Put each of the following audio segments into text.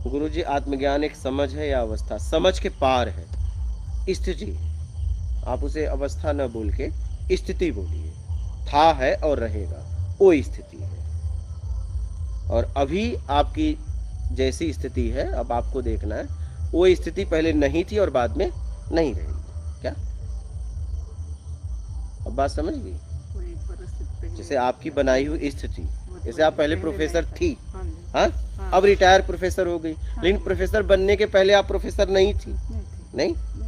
गुरुजी, आत्मज्ञान एक समझ है या अवस्था? समझ के पार है, स्थिति है। आप उसे अवस्था न बोल के स्थिति बोलिए। था है और रहेगा, वो स्थिति है। और अभी आपकी जैसी स्थिति है, अब आपको देखना है वो स्थिति पहले नहीं थी और बाद में नहीं रहेगी। क्या अब बात समझ गई? कोई परिस्थिति पहले जैसे आपकी बनाई हुई स्थिति, वो तो जैसे आप पहले नहीं प्रोफेसर था। थी, हाँ जी, हाँ, हाँ, अब रिटायर प्रोफेसर हो गई, हाँ लेकिन जी। प्रोफेसर बनने के पहले आप प्रोफेसर नहीं थी। नहीं थी, नहीं, नहीं थी।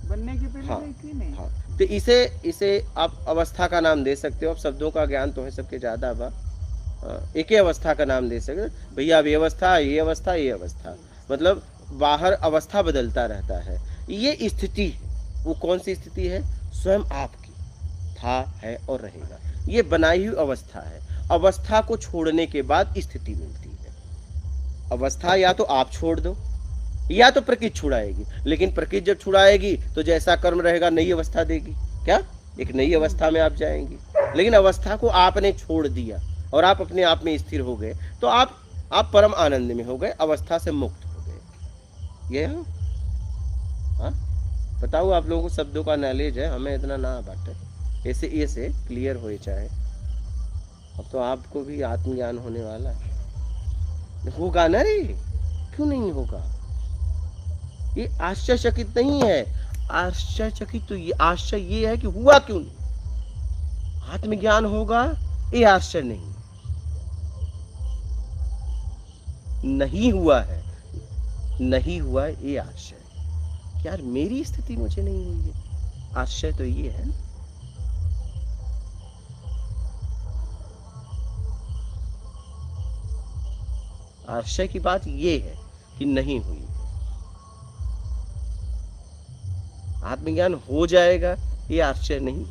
बनने के पहले हाँ, नहीं थी, नहीं। हाँ। तो इसे इसे आप अवस्था का नाम दे सकते हो। अब शब्दों का ज्ञान तो है सबके ज्यादा बा। एक ही अवस्था का नाम दे सकते हो। भैया अब ये अवस्था, ये अवस्था, ये अवस्था, मतलब बाहर अवस्था बदलता रहता है। ये स्थिति है। वो कौन सी स्थिति है? स्वयं आपकी था, है और रहेगा। ये बनाई हुई अवस्था है। अवस्था को छोड़ने के बाद स्थिति मिलती है। अवस्था या तो आप छोड़ दो या तो प्रकृति छुड़ाएगी, लेकिन प्रकृति जब छुड़ाएगी तो जैसा कर्म रहेगा नई अवस्था देगी। क्या? एक नई अवस्था में आप जाएंगी। लेकिन अवस्था को आपने छोड़ दिया और आप अपने आप में स्थिर हो गए, तो आप परम आनंद में हो गए, अवस्था से मुक्त हो गए। ये है। हाँ, बताओ, आप लोगों को शब्दों का नॉलेज है, हमें इतना ना बाटे। ऐसे ऐसे क्लियर हो चाहे। अब तो आपको भी आत्मज्ञान होने वाला है। होगा ना रे, क्यों नहीं होगा? ये आश्चर्यचकित नहीं है। आश्चर्यचकित तो ये आश्चर्य ये है कि हुआ क्यों नहीं। आत्मज्ञान होगा, ये आश्चर्य नहीं। नहीं हुआ है, नहीं हुआ है, ये आश्चर्य। यार मेरी स्थिति मुझे नहीं हुई है, आश्चर्य तो ये है। आश्चर्य की बात ये है कि नहीं हुई। आत्मज्ञान हो जाएगा, ये आश्चर्य नहीं।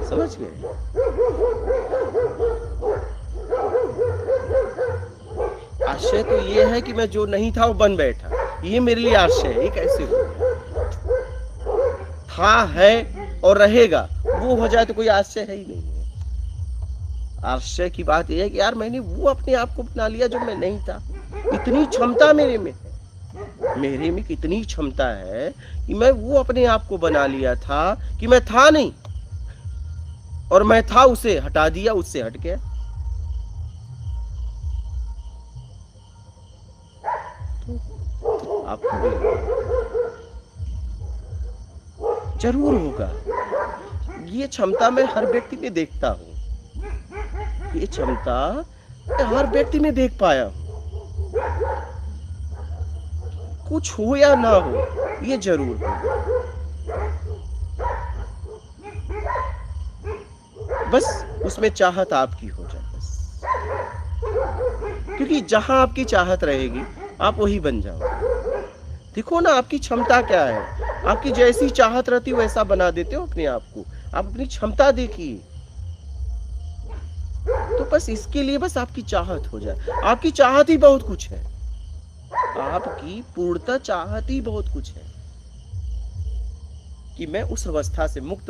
समझ गए? आश्चर्य तो ये है कि मैं जो नहीं था वो बन बैठा, ये मेरे लिए आश्चर्य है। ये कैसे हो गया? था, है और रहेगा, वो हो जाए तो कोई आश्चर्य है ही नहीं है। आश्चर्य की बात यह है कि यार मैंने वो अपने आप को बना लिया जो मैं नहीं था। इतनी क्षमता मेरे में है, मेरे में कितनी क्षमता है कि मैं वो अपने आप को बना लिया था कि मैं था नहीं, और मैं था उसे हटा दिया, उससे हट गया। आपको भी जरूर होगा। ये क्षमता मैं हर व्यक्ति में देखता हूं, ये क्षमता मैं हर व्यक्ति में देख पाया हूं। कुछ हो या ना हो, ये जरूर होगा। बस उसमें चाहत आपकी हो जाए बस, क्योंकि जहां आपकी चाहत रहेगी आप वही बन जाओगे। देखो ना आपकी क्षमता क्या है, आपकी जैसी चाहत रहती वैसा बना देते हो अपने आप को। आप अपनी क्षमता देखिए। तो बस इसके लिए बस आपकी चाहत हो जाए। आपकी चाहत ही बहुत कुछ है, आपकी पूर्णतः चाहत ही बहुत कुछ है कि मैं उस अवस्था से मुक्त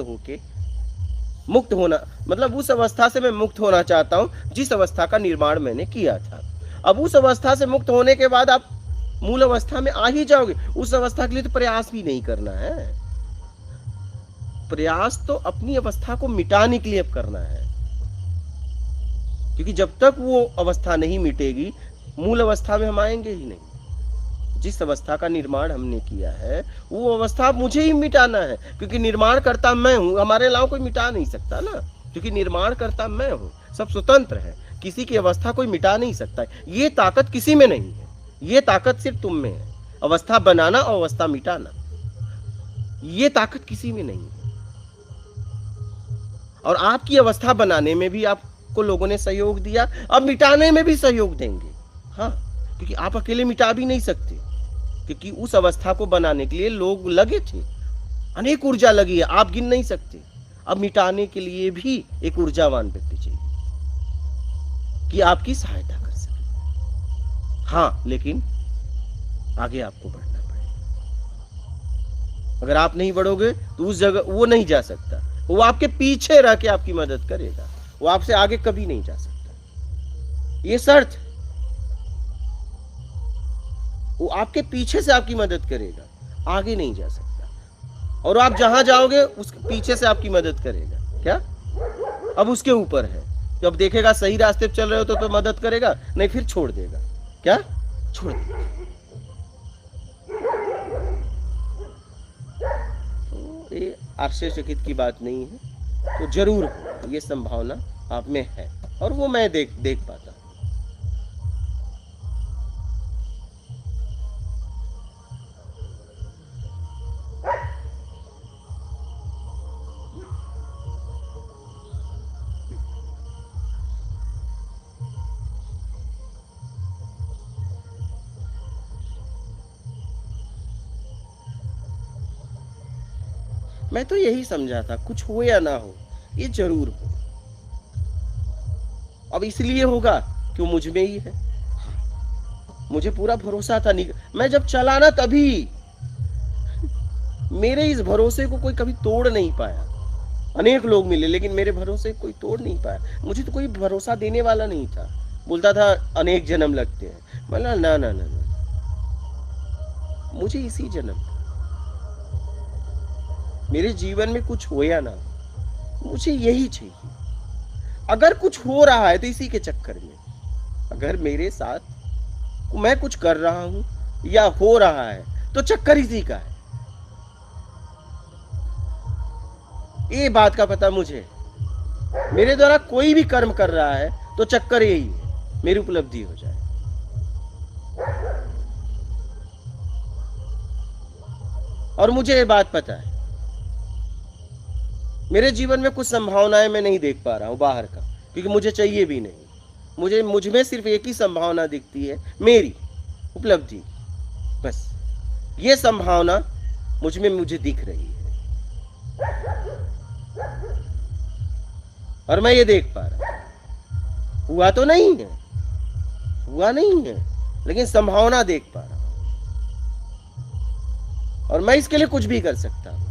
होना, मतलब उस अवस्था से मैं मुक्त होना चाहता हूं जिस अवस्था का निर्माण मैंने किया था। अब उस अवस्था से मुक्त होने के बाद आप मूल अवस्था में आ ही जाओगे। उस अवस्था के लिए तो प्रयास भी नहीं करना है। प्रयास तो अपनी अवस्था को मिटाने के लिए अब करना है, क्योंकि जब तक वो अवस्था नहीं मिटेगी मूल अवस्था में हम आएंगे ही नहीं। जिस अवस्था का निर्माण हमने किया है वो अवस्था मुझे ही मिटाना है, क्योंकि निर्माण करता मैं हूं। हमारे अलावा कोई मिटा नहीं सकता ना, क्योंकि निर्माण करता मैं हूं। सब स्वतंत्र है, किसी की अवस्था कोई मिटा नहीं सकता। ये ताकत किसी में नहीं है, ये ताकत सिर्फ तुम में है। अवस्था बनाना और अवस्था मिटाना, ये ताकत किसी में नहीं है। और आपकी अवस्था बनाने में भी आपको लोगों ने सहयोग दिया, अब मिटाने में भी सहयोग देंगे। हाँ, क्योंकि आप अकेले मिटा भी नहीं सकते, क्योंकि उस अवस्था को बनाने के लिए लोग लगे थे, अनेक ऊर्जा लगी है, आप गिन नहीं सकते। अब मिटाने के लिए भी एक ऊर्जावान व्यक्ति चाहिए कि आपकी सहायता कर सके। हाँ, लेकिन आगे आपको बढ़ना पड़ेगा। अगर आप नहीं बढ़ोगे तो उस जगह वो नहीं जा सकता, वो आपके पीछे रह के आपकी मदद करेगा, वो आपसे आगे कभी नहीं जा सकता। ये शर्त, वो आपके पीछे से आपकी मदद करेगा, आगे नहीं जा सकता। और आप जहां जाओगे उसके पीछे से आपकी मदद करेगा। क्या? अब उसके ऊपर है, जब देखेगा सही रास्ते पे चल रहे हो तो मदद करेगा, नहीं फिर छोड़ देगा। क्या? छोड़ देगा। तो ये आश्चर्यचकित की बात नहीं है, तो जरूर ये संभावना आप में है, और वो मैं देख पाता। मैं तो यही समझा था, कुछ हो या ना हो ये जरूर हो। अब इसलिए होगा कि वो मुझ में ही है, मुझे पूरा भरोसा था। मैं जब चला ना तभी, मेरे इस भरोसे को कोई कभी तोड़ नहीं पाया। अनेक लोग मिले लेकिन मेरे भरोसे कोई तोड़ नहीं पाया। मुझे तो कोई भरोसा देने वाला नहीं था। बोलता था अनेक जन्म लगते हैं, बोला ना ना ना ना, मुझे इसी जन्म, मेरे जीवन में कुछ हो या ना, मुझे यही चाहिए। अगर कुछ हो रहा है तो इसी के चक्कर में, अगर मेरे साथ मैं कुछ कर रहा हूं या हो रहा है तो चक्कर इसी का है। ये बात का पता मुझे, मेरे द्वारा कोई भी कर्म कर रहा है तो चक्कर यही है, मेरी उपलब्धि हो जाए। और मुझे ये बात पता है, मेरे जीवन में कुछ संभावनाएं मैं नहीं देख पा रहा हूं बाहर का, क्योंकि मुझे चाहिए भी नहीं। मुझ में सिर्फ एक ही संभावना दिखती है, मेरी उपलब्धि। बस ये संभावना मुझे दिख रही है, और मैं ये देख पा रहा हूं। हुआ तो नहीं है, हुआ नहीं है, लेकिन संभावना देख पा रहा हूं, और मैं इसके लिए कुछ भी कर सकता हूं।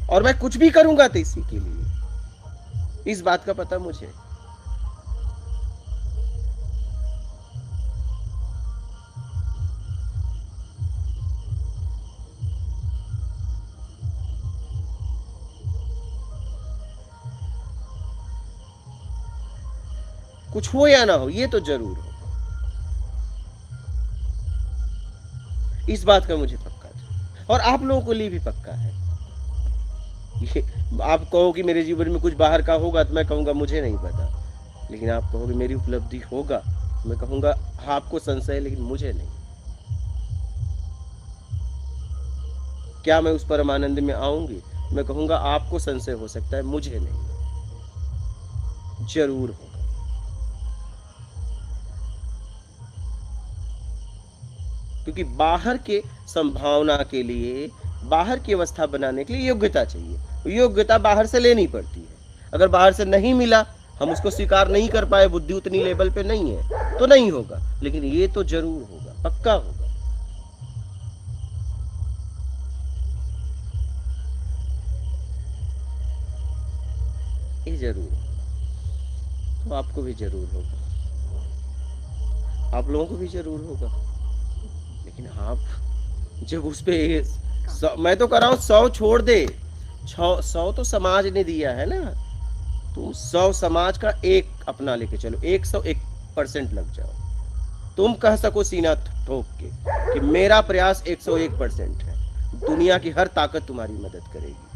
और मैं कुछ भी करूंगा तो इसी के लिए, इस बात का पता मुझे। कुछ हो या ना हो ये तो जरूर हो, इस बात का मुझे पक्का था, और आप लोगों के लिए भी पक्का है। ये आप कहो कि मेरे जीवन में कुछ बाहर का होगा तो मैं कहूंगा मुझे नहीं पता, लेकिन आप कहोगे मेरी उपलब्धि होगा, मैं कहूंगा आपको संशय है लेकिन मुझे नहीं। क्या मैं उस परमानंद में आऊंगी? मैं कहूंगा आपको संशय हो सकता है, मुझे नहीं। जरूर होगा। क्योंकि बाहर के संभावना के लिए, बाहर की अवस्था बनाने के लिए योग्यता चाहिए। योग्यता बाहर से लेनी पड़ती है। अगर बाहर से नहीं मिला, हम उसको स्वीकार नहीं कर पाए, बुद्धि उतनी लेवल पे नहीं है, तो नहीं होगा। लेकिन ये तो जरूर होगा, पक्का होगा। ये जरूर, तो आपको भी जरूर होगा, आप लोगों को भी जरूर होगा। लेकिन आप जब उस पे मैं तो कर रहा हूं 100 छोड़ दे, 100 तो समाज ने दिया है ना, तुम 100 समाज का एक अपना लेके चलो, 101% लग जाओ। तुम कह सको सीना ठोक के कि मेरा प्रयास 101% है। दुनिया की हर ताकत तुम्हारी मदद करेगी,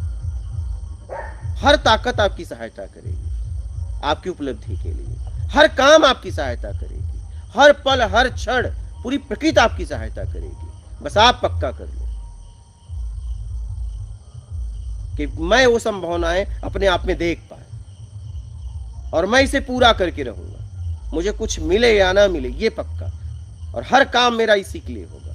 हर ताकत आपकी सहायता करेगी, आपकी उपलब्धि के लिए हर काम आपकी सहायता करेगी, हर पल हर क्षण पूरी प्रकृति आपकी सहायता करेगी। बस आप पक्का कर लो कि मैं वो संभावनाएं अपने आप में देख पाए, और मैं इसे पूरा करके रहूंगा, मुझे कुछ मिले या ना मिले ये पक्का, और हर काम मेरा इसी के लिए होगा।